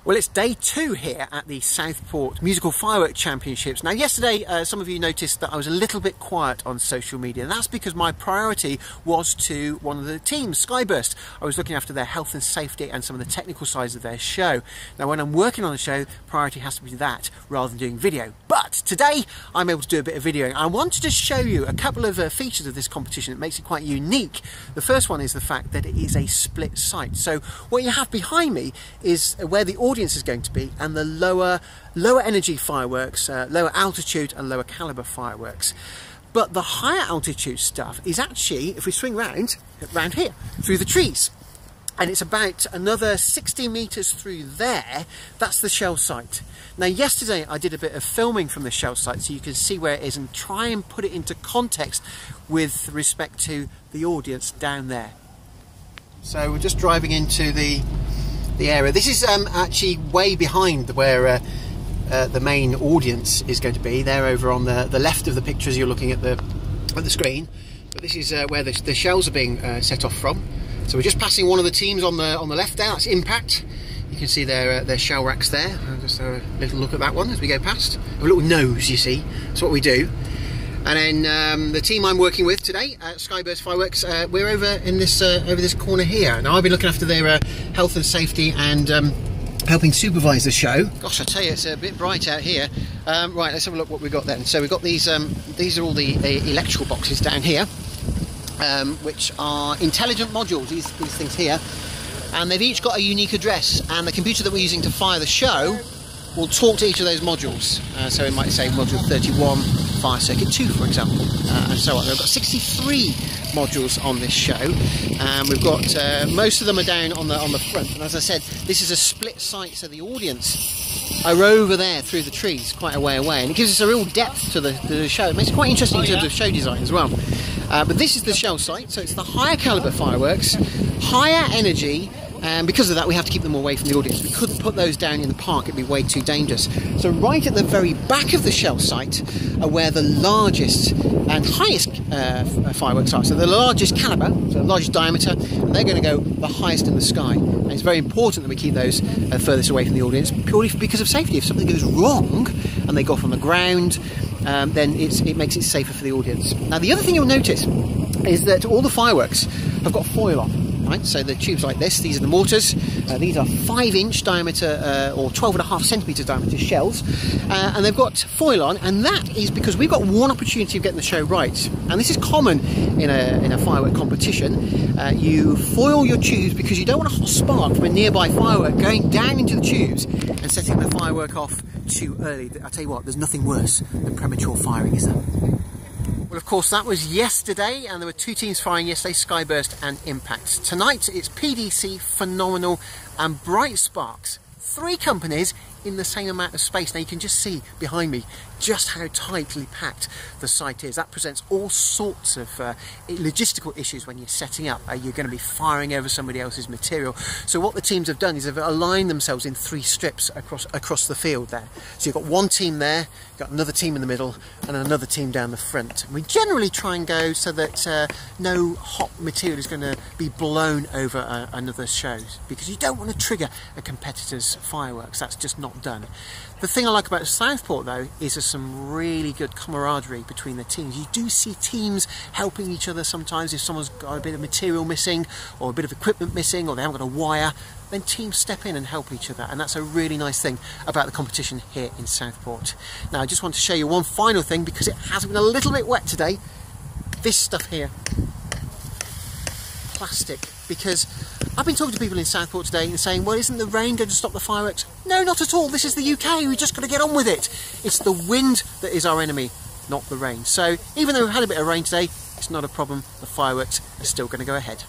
Well, it's day 2 here at the Southport Musical Firework Championships. Now, yesterday, some of you noticed that I was a little bit quiet on social media, and that's because my priority was to one of the teams, Skyburst. I was looking after their health and safety and some of the technical sides of their show. Now, when I'm working on the show, priority has to be that rather than doing video. But today, I'm able to do a bit of videoing. I wanted to show you a couple of features of this competition that makes it quite unique. The first one is the fact that it is a split site. So what you have behind me is where the audience is going to be, and the lower energy fireworks, lower altitude and lower caliber fireworks. But the higher altitude stuff is actually, if we swing round here through the trees, and it's about another 60 meters through there. That's the shell site. Now, yesterday I did a bit of filming from the shell site so you can see where it is and try and put it into context with respect to the audience down there. So we're just driving into the area. This is actually way behind where the main audience is going to be. They're over on the left of the pictures you're looking at the screen. But this is where the shells are being set off from. So we're just passing one of the teams on the left there. That's Impact. You can see their shell racks there. I'll just have a little look at that one as we go past. A little nose, you see. That's what we do. And then the team I'm working with today at Skyburst Fireworks, we're over in this over this corner here. Now, I've been looking after their health and safety and helping supervise the show. Gosh, I tell you, it's a bit bright out here. Right, let's have a look what we've got then. So we've got these are all the electrical boxes down here, which are intelligent modules, these things here. And they've each got a unique address, and the computer that we're using to fire the show will talk to each of those modules. So it might say module 31, fire circuit 2, for example, and so on. We've got 63 modules on this show, and we've got most of them are down on the front. And as I said, this is a split site, so the audience are over there through the trees, quite a way away, and it gives us a real depth to the show. It makes it quite interesting in terms of show design as well. But this is the shell site, so it's the higher caliber fireworks, higher energy. And because of that, we have to keep them away from the audience. We couldn't put those down in the park, it'd be way too dangerous. So right at the very back of the shell site are where the largest and highest fireworks are. So the largest caliber, so the largest diameter, and they're going to go the highest in the sky. And it's very important that we keep those furthest away from the audience, purely because of safety. If something goes wrong and they go off on the ground, then it makes it safer for the audience. Now, the other thing you'll notice is that all the fireworks have got foil on. Right, so the tubes like this, these are the mortars. These are 5-inch diameter or 12.5 centimetre diameter shells, and they've got foil on, and that is because we've got one opportunity of getting the show right. And this is common in a firework competition. You foil your tubes because you don't want a hot spark from a nearby firework going down into the tubes and setting the firework off too early. I'll tell you what, there's nothing worse than premature firing, is there? Well, of course, that was yesterday, and there were 2 teams firing yesterday, Skyburst and Impact. Tonight, it's PDC, Phenomenal and Bright Sparks. 3 companies in the same amount of space. Now, you can just see behind me just how tightly packed the site is. That presents all sorts of logistical issues when you're setting up. You're going to be firing over somebody else's material. So what the teams have done is they've aligned themselves in 3 strips across the field there. So you've got one team there, you've got another team in the middle, and another team down the front. And we generally try and go so that no hot material is going to be blown over another show, because you don't want to trigger a competitor's fireworks. That's just not done. The thing I like about Southport, though, is there's some really good camaraderie between the teams. You do see teams helping each other sometimes. If someone's got a bit of material missing or a bit of equipment missing or they haven't got a wire, then teams step in and help each other, and that's a really nice thing about the competition here in Southport. Now, I just want to show you one final thing, because it has been a little bit wet today. This stuff here, plastic, because I've been talking to people in Southport today and saying, well, isn't the rain going to stop the fireworks? No, not at all. This is the UK. We've just got to get on with it. It's the wind that is our enemy, not the rain. So even though we've had a bit of rain today, it's not a problem. The fireworks are still going to go ahead.